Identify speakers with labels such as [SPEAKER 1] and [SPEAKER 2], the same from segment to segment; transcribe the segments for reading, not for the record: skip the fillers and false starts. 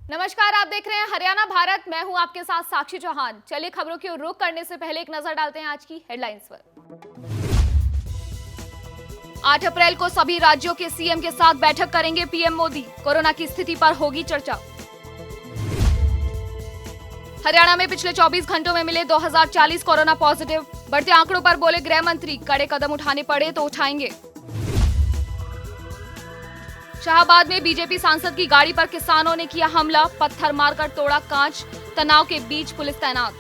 [SPEAKER 1] नमस्कार, आप देख रहे हैं हरियाणा भारत। मैं हूं आपके साथ साक्षी चौहान। चलिए खबरों की ओर रुख करने से पहले एक नजर डालते हैं आज की हेडलाइंस पर। 8 अप्रैल को सभी राज्यों के सीएम के साथ बैठक करेंगे पीएम मोदी। कोरोना की स्थिति पर होगी चर्चा। हरियाणा में पिछले 24 घंटों में मिले 2040 कोरोना पॉजिटिव। बढ़ते आंकड़ों पर बोले गृह मंत्री, कड़े कदम उठाने पड़े तो उठाएंगे। शाहबाद में बीजेपी सांसद की गाड़ी पर किसानों ने किया हमला, पत्थर मारकर तोड़ा कांच। तनाव के बीच पुलिस तैनात।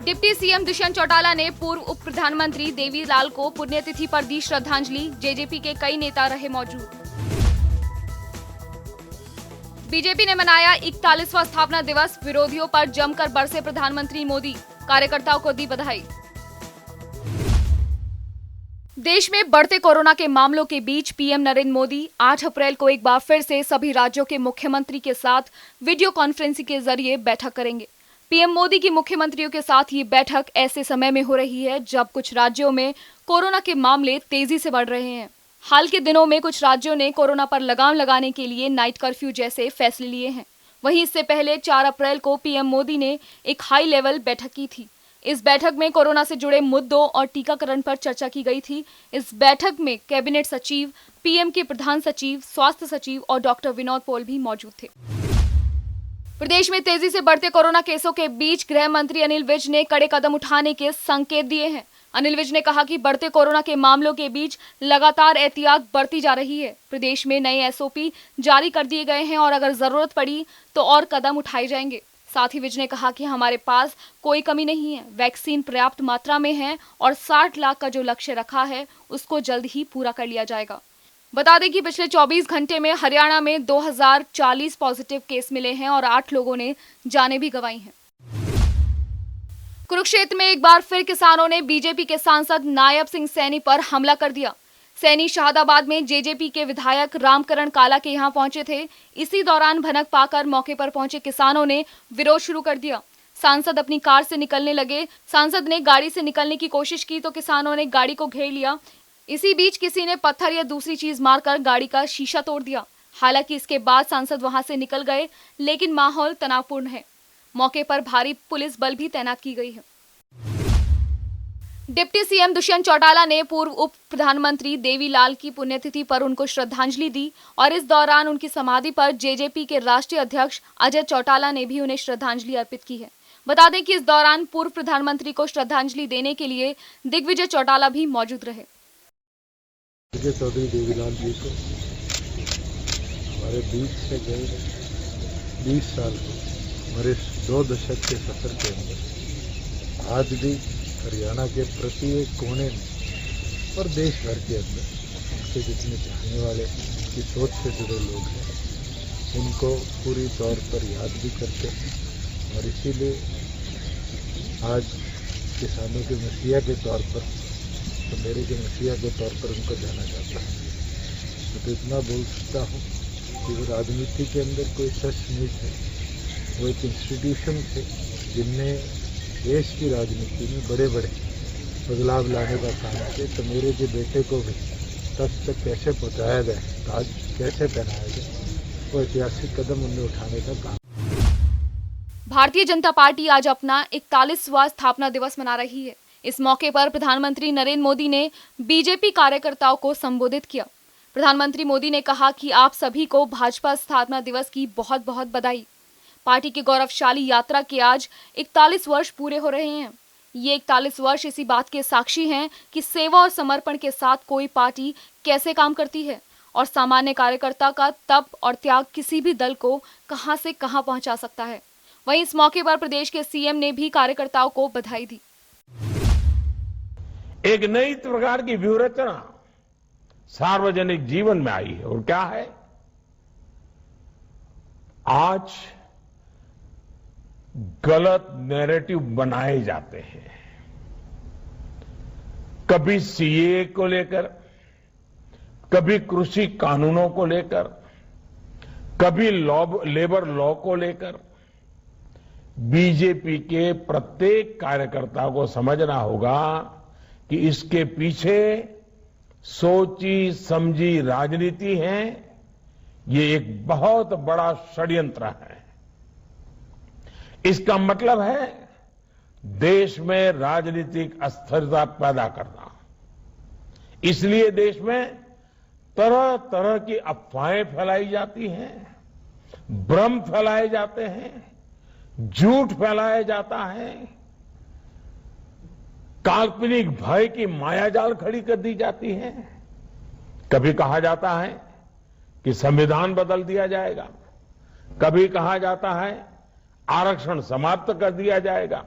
[SPEAKER 1] डिप्टी सीएम दुष्यंत चौटाला ने पूर्व उप प्रधानमंत्री देवीलाल को पुण्यतिथि पर दी श्रद्धांजलि। जेजेपी के कई नेता रहे मौजूद। बीजेपी ने मनाया 41वां स्थापना दिवस। विरोधियों पर जमकर बरसे प्रधानमंत्री मोदी। कार्यकर्ताओं को दी बधाई। देश में बढ़ते कोरोना के मामलों के बीच पीएम नरेंद्र मोदी 8 अप्रैल को एक बार फिर से सभी राज्यों के मुख्यमंत्री के साथ वीडियो कॉन्फ्रेंसिंग के जरिए बैठक करेंगे। पीएम मोदी की मुख्यमंत्रियों के साथ ये बैठक ऐसे समय में हो रही है जब कुछ राज्यों में कोरोना के मामले तेजी से बढ़ रहे हैं। हाल के दिनों में कुछ राज्यों ने कोरोना पर लगाम लगाने के लिए नाइट कर्फ्यू जैसे फैसले लिए हैं। वहीं इससे पहले 4 अप्रैल को पीएम मोदी ने एक हाई लेवल बैठक की थी। इस बैठक में कोरोना से जुड़े मुद्दों और टीकाकरण पर चर्चा की गई थी। इस बैठक में कैबिनेट सचिव, पीएम के प्रधान सचिव, स्वास्थ्य सचिव और डॉक्टर विनोद पॉल भी मौजूद थे। प्रदेश में तेजी से बढ़ते कोरोना केसों के बीच गृह मंत्री अनिल विज ने कड़े कदम उठाने के संकेत दिए हैं। अनिल विज ने कहा कि बढ़ते कोरोना के मामलों के बीच लगातार एहतियात बरती जा रही है। प्रदेश में नए एसओपी जारी कर दिए गए हैं और अगर जरूरत पड़ी तो और कदम उठाए जाएंगे। साथ ही विज ने कहा कि हमारे पास कोई कमी नहीं है, वैक्सीन पर्याप्त मात्रा में है और 60 लाख का जो लक्ष्य रखा है उसको जल्द ही पूरा कर लिया जाएगा। बता दें कि पिछले 24 घंटे में हरियाणा में 2040 पॉजिटिव केस मिले हैं और 8 लोगों ने जानें भी गंवाई हैं। कुरुक्षेत्र में एक बार फिर किसानों ने बीजेपी के सांसद नायब सिंह सैनी पर हमला कर दिया। सैनी शाहदाबाद में जेजेपी के विधायक रामकरण काला के यहां पहुंचे थे। इसी दौरान भनक पाकर मौके पर पहुंचे किसानों ने विरोध शुरू कर दिया। सांसद अपनी कार से निकलने लगे। सांसद ने गाड़ी से निकलने की कोशिश की तो किसानों ने गाड़ी को घेर लिया। इसी बीच किसी ने पत्थर या दूसरी चीज मारकर गाड़ी का शीशा तोड़ दिया। हालांकि इसके बाद सांसद वहां से निकल गए, लेकिन माहौल तनावपूर्ण है। मौके पर भारी पुलिस बल भी तैनात की गई है। डिप्टी सीएम दुष्यंत चौटाला ने पूर्व उप प्रधानमंत्री देवीलाल की पुण्यतिथि पर उनको श्रद्धांजलि दी और इस दौरान उनकी समाधि पर जेजेपी के राष्ट्रीय अध्यक्ष अजय चौटाला ने भी उन्हें श्रद्धांजलि अर्पित की है। बता दें कि इस दौरान पूर्व प्रधानमंत्री को श्रद्धांजलि देने के लिए दिग्विजय चौटाला भी मौजूद रहे।
[SPEAKER 2] चौधरी देवीलाल जी को हमारे बीच से गए 20 साल हमारे 2 दशक के सफर के अंदर आज भी हरियाणा के प्रत्येक कोने में और देश भर के अंदर उनके जितने चाहने वाले, उनकी सोच से जुड़े लोग हैं, उनको पूरी तौर पर याद भी करते हैं और इसीलिए आज किसानों के मसीहा के तौर पर, तो मेरे के मसीहा के तौर पर उनको जाना जाता है। तो इतना बोल सकता हूँ कि वो राजनीति के अंदर कोई सच नहीं है, वो एक इंस्टीट्यूशन थे जिनने देश की राजनीति में बड़े बड़े बदलाव लाने का काम किया। तो मेरे के बेटे को भी तक कैसे पहुंचाया जाए, ताज कैसे पहनाया जाए, वो ऐतिहासिक कदम उन्हें उठाने का काम।
[SPEAKER 1] भारतीय जनता पार्टी आज अपना 41वां स्थापना दिवस मना रही है। इस मौके पर प्रधानमंत्री नरेंद्र मोदी ने बीजेपी कार्यकर्ताओं को संबोधित किया। प्रधानमंत्री मोदी ने कहा कि आप सभी को भाजपा स्थापना दिवस की बहुत बहुत बधाई। पार्टी की गौरवशाली यात्रा के आज 41 वर्ष पूरे हो रहे हैं। ये 41 वर्ष इसी बात के साक्षी हैं कि सेवा और समर्पण के साथ कोई पार्टी कैसे काम करती है और सामान्य कार्यकर्ता का तप और त्याग किसी भी दल को कहां से कहां पहुंचा सकता है। वहीं इस मौके पर प्रदेश के सीएम ने भी कार्यकर्ताओं को बधाई दी।
[SPEAKER 3] एक नई प्रकार की व्यूहरचना सार्वजनिक जीवन में आई है और क्या है, आज गलत नैरेटिव बनाए जाते हैं। कभी सीए को लेकर, कभी कृषि कानूनों को लेकर, कभी लेबर लॉ को लेकर। बीजेपी के प्रत्येक कार्यकर्ता को समझना होगा कि इसके पीछे सोची समझी राजनीति है, ये एक बहुत बड़ा षड्यंत्र है। इसका मतलब है देश में राजनीतिक अस्थिरता पैदा करना। इसलिए देश में तरह तरह की अफवाहें फैलाई जाती हैं, भ्रम फैलाए जाते हैं, झूठ फैलाया जाता है, काल्पनिक भय की मायाजाल खड़ी कर दी जाती है। कभी कहा जाता है कि संविधान बदल दिया जाएगा, कभी कहा जाता है आरक्षण समाप्त कर दिया जाएगा।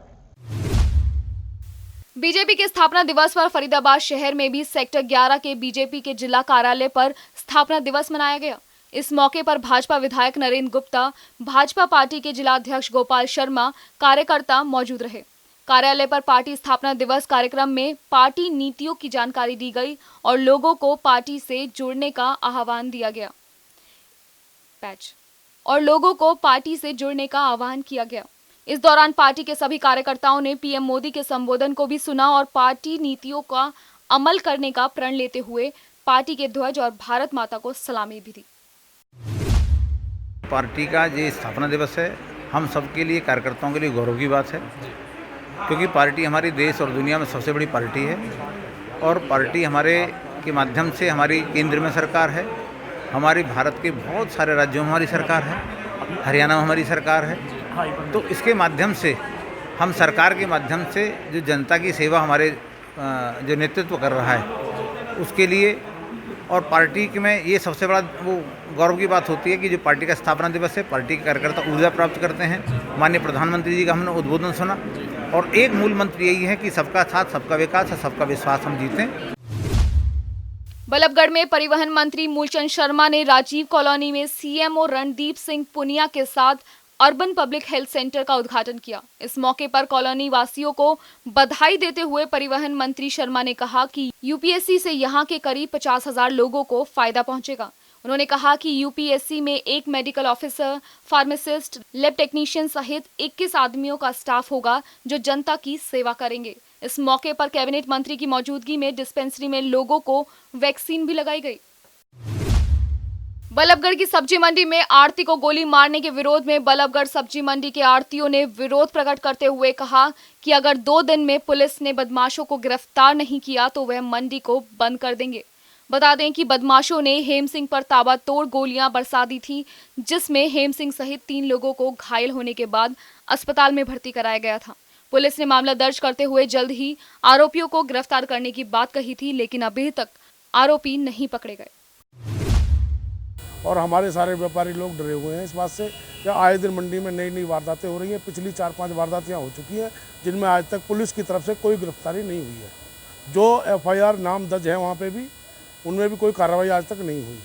[SPEAKER 1] बीजेपी के स्थापना दिवस पर फरीदाबाद शहर में भी सेक्टर 11 के बीजेपी के जिला कार्यालय पर स्थापना दिवस मनाया गया। इस मौके पर भाजपा विधायक नरेंद्र गुप्ता, भाजपा पार्टी के जिला अध्यक्ष गोपाल शर्मा, कार्यकर्ता मौजूद रहे। कार्यालय पर पार्टी स्थापना दिवस कार्यक्रम में पार्टी नीतियों की जानकारी दी गई और लोगों को पार्टी से जुड़ने का आह्वान किया गया। इस दौरान पार्टी के सभी कार्यकर्ताओं ने पीएम मोदी के संबोधन को भी सुना और पार्टी नीतियों का अमल करने का प्रण लेते हुए पार्टी के ध्वज और भारत माता को सलामी भी दी।
[SPEAKER 4] पार्टी का ये स्थापना दिवस है, हम सबके लिए, कार्यकर्ताओं के लिए गौरव की बात है, क्योंकि पार्टी हमारी देश और दुनिया में सबसे बड़ी पार्टी है और पार्टी हमारे के माध्यम से हमारी केंद्र में सरकार है, हमारी भारत के बहुत सारे राज्यों में हमारी सरकार है, हरियाणा में हमारी सरकार है। तो इसके माध्यम से हम सरकार के माध्यम से जो जनता की सेवा हमारे जो नेतृत्व कर रहा है उसके लिए, और पार्टी में ये सबसे बड़ा वो गौरव की बात होती है कि जो पार्टी का स्थापना दिवस है, पार्टी के कार्यकर्ता ऊर्जा प्राप्त करते हैं। माननीय प्रधानमंत्री जी का हमने उद्बोधन सुना और एक मूल मंत्र यही है कि सबका साथ, सबका विकास और सबका विश्वास हम जीतें।
[SPEAKER 1] बल्लभगढ़ में परिवहन मंत्री मूलचंद शर्मा ने राजीव कॉलोनी में सीएमओ रणदीप सिंह पुनिया के साथ अर्बन पब्लिक हेल्थ सेंटर का उद्घाटन किया। इस मौके पर कॉलोनी वासियों को बधाई देते हुए परिवहन मंत्री शर्मा ने कहा कि यूपीएससी से यहां के करीब 50,000 लोगों को फायदा पहुंचेगा। उन्होंने कहा कि यूपीएससी में एक medical officer, pharmacist, lab technician सहित 21 आदमियों का स्टाफ होगा जो जनता की सेवा करेंगे। इस मौके पर कैबिनेट मंत्री की मौजूदगी में डिस्पेंसरी में लोगों को वैक्सीन भी लगाई गई। बल्लभगढ़ की सब्जी मंडी में आढ़ती को गोली मारने के विरोध में बल्लभगढ़ सब्जी मंडी के आढ़तियों ने विरोध प्रकट करते हुए कहा कि अगर 2 दिन में पुलिस ने बदमाशों को गिरफ्तार नहीं किया तो वह मंडी को बंद कर देंगे। बता दें कि बदमाशों ने हेम सिंह पर ताबड़तोड़ गोलियां बरसा दी थी, जिसमें हेम सिंह सहित 3 लोगों को घायल होने के बाद अस्पताल में भर्ती कराया गया था। पुलिस ने मामला दर्ज करते हुए जल्द ही आरोपियों को गिरफ्तार करने की बात कही थी, लेकिन अभी तक आरोपी नहीं पकड़े गए।
[SPEAKER 5] और हमारे सारे व्यापारी लोग डरे हुए हैं इस बात से कि आए दिन मंडी में नई नई वारदातें हो रही हैं। पिछली 4-5 वारदातें हो चुकी हैं जिनमें आज तक पुलिस की तरफ से कोई गिरफ्तारी नहीं हुई है। जो एफआईआर नाम दर्ज है वहाँ पे भी, उनमें भी कोई कार्रवाई आज तक नहीं हुई।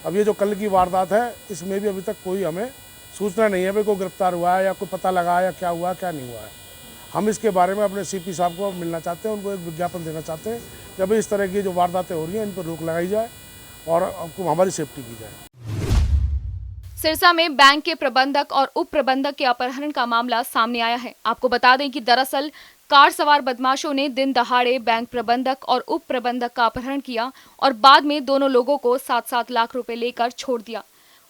[SPEAKER 5] अब ये जो कल की वारदात है इसमें भी अभी तक कोई हमें सूचना नहीं है भाई कोई गिरफ्तार हुआ है या कोई पता लगा या क्या हुआ क्या नहीं हुआ है। हम इसके बारे में अपने सीपी साहब को मिलना चाहते हैं, उनको एक विज्ञापन देना चाहते हैं कि अभी इस तरह की जो वारदातें हो रही हैं इन पर रोक लगाई जाए और हमारी सेफ्टी की जाए।
[SPEAKER 1] सिरसा में बैंक के प्रबंधक और उप प्रबंधक के अपहरण का मामला सामने आया है। आपको बता दें कि दरअसल कार सवार बदमाशों ने दिन दहाड़े बैंक प्रबंधक और उप प्रबंधक का अपहरण किया और बाद में दोनों लोगों को 7-7 लाख रुपए लेकर छोड़ दिया।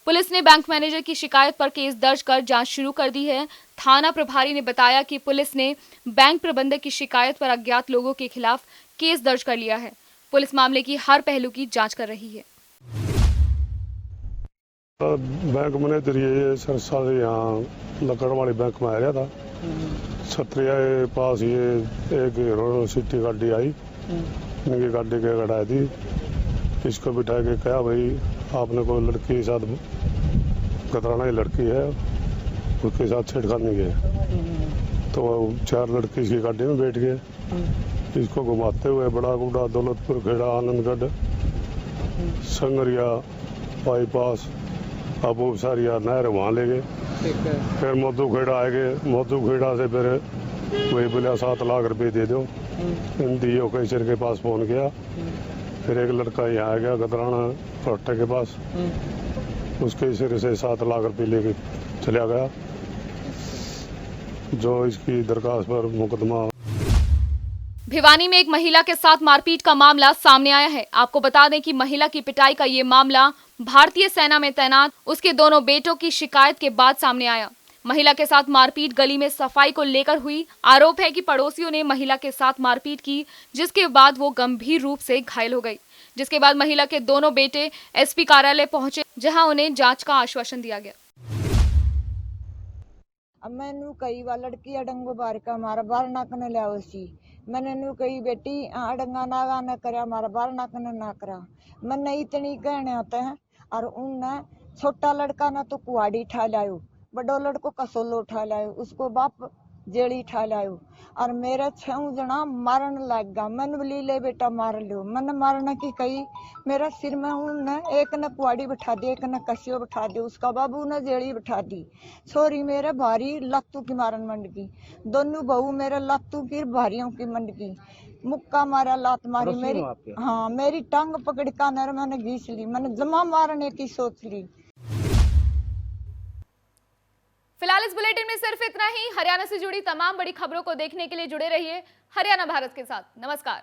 [SPEAKER 1] पुलिस ने बैंक मैनेजर की शिकायत पर केस दर्ज कर जांच शुरू कर दी है। थाना प्रभारी ने बताया कि पुलिस ने बैंक प्रबंधक की शिकायत पर अज्ञात लोगों के खिलाफ केस दर्ज कर लिया है। पुलिस मामले की हर पहलू की जांच कर रही है।
[SPEAKER 2] बैंक मैनेजर ये सरसा से यहाँ लकड़ वाली बैंक में आ रहा था। छतरिया के पास ये एक हीरो सिटी गाड़ी आई, इनकी गाड़ी के गड़ाई थी। इसको बिठा के कहा भाई आपने कोई लड़की के साथ कतराना ही लड़की है उसके साथ छेड़खानी की है। तो 4 लड़की इसकी गाड़ी में बैठ गए। इसको घुमाते हुए बड़ा गुड़ा, दौलतपुर खेड़ा, आनंदगढ़, संगरिया, बाईपास, अबू सारिया नहर वहाँ ले गए। फिर मोदू खेड़ा आए गए। मोदू खेड़ा से फिर वही बोला 7 लाख रुपए दे दो। इन डीओ कैसर के पास फोन किया। फिर एक लड़का यहाँ आ गया गदराना रोटे के पास, उसके सिर से 7 लाख रुपए लेके चला गया, जो इसकी दरखास्त पर मुकदमा।
[SPEAKER 1] भिवानी में एक महिला के साथ मारपीट का मामला सामने आया है। आपको बता दें कि महिला की पिटाई का ये मामला भारतीय सेना में तैनात उसके दोनों बेटों की शिकायत के बाद सामने आया। महिला के साथ मारपीट गली में सफाई को लेकर हुई। आरोप है कि पड़ोसियों ने महिला के साथ मारपीट की, जिसके बाद वो गंभीर रूप से घायल हो गई। जिसके बाद महिला के दोनों बेटे एसपी कार्यालय पहुंचे, जहां उन्हें जांच का आश्वासन दिया गया।
[SPEAKER 6] अब मैनू कई बार लड़की अडंगो बार का मारा बार नाकने लिया उसी मैंने नू कही बेटी अडंगा नागा न करा मारा बार नाकने ना करा मैंने इतनी कहने आते हैं। और उनने छोटा लड़का ना तो कुआड़ी ठा लायो, बड़ो लड़को कसोलो उठा लायो, उसको बाप जेड़ी ठा लायो। और मेरे 6 जना मारन लग गया। मैंने बोली ले बेटा मार लो। मैंने मारने की कही, मेरा सिर में उनने एक ने कुआड़ी बिठा दी, एक ने कसियो बिठा दी, उसका बाबू ने जेड़ी बिठा दी। छोरी मेरे भारी लत्तू की मारन मंड की, दोनों बहू मेरे लत्तू की भारियों की मंड की, मुक्का मारा लात मारी मेरी। हाँ मेरी टांग पकड़ का नर मैंने घीस ली, मैंने जमा मारने की सोच ली।
[SPEAKER 1] फिलहाल इस बुलेटिन में सिर्फ इतना ही। हरियाणा से जुड़ी तमाम बड़ी खबरों को देखने के लिए जुड़े रहिए हरियाणा भारत के साथ। नमस्कार।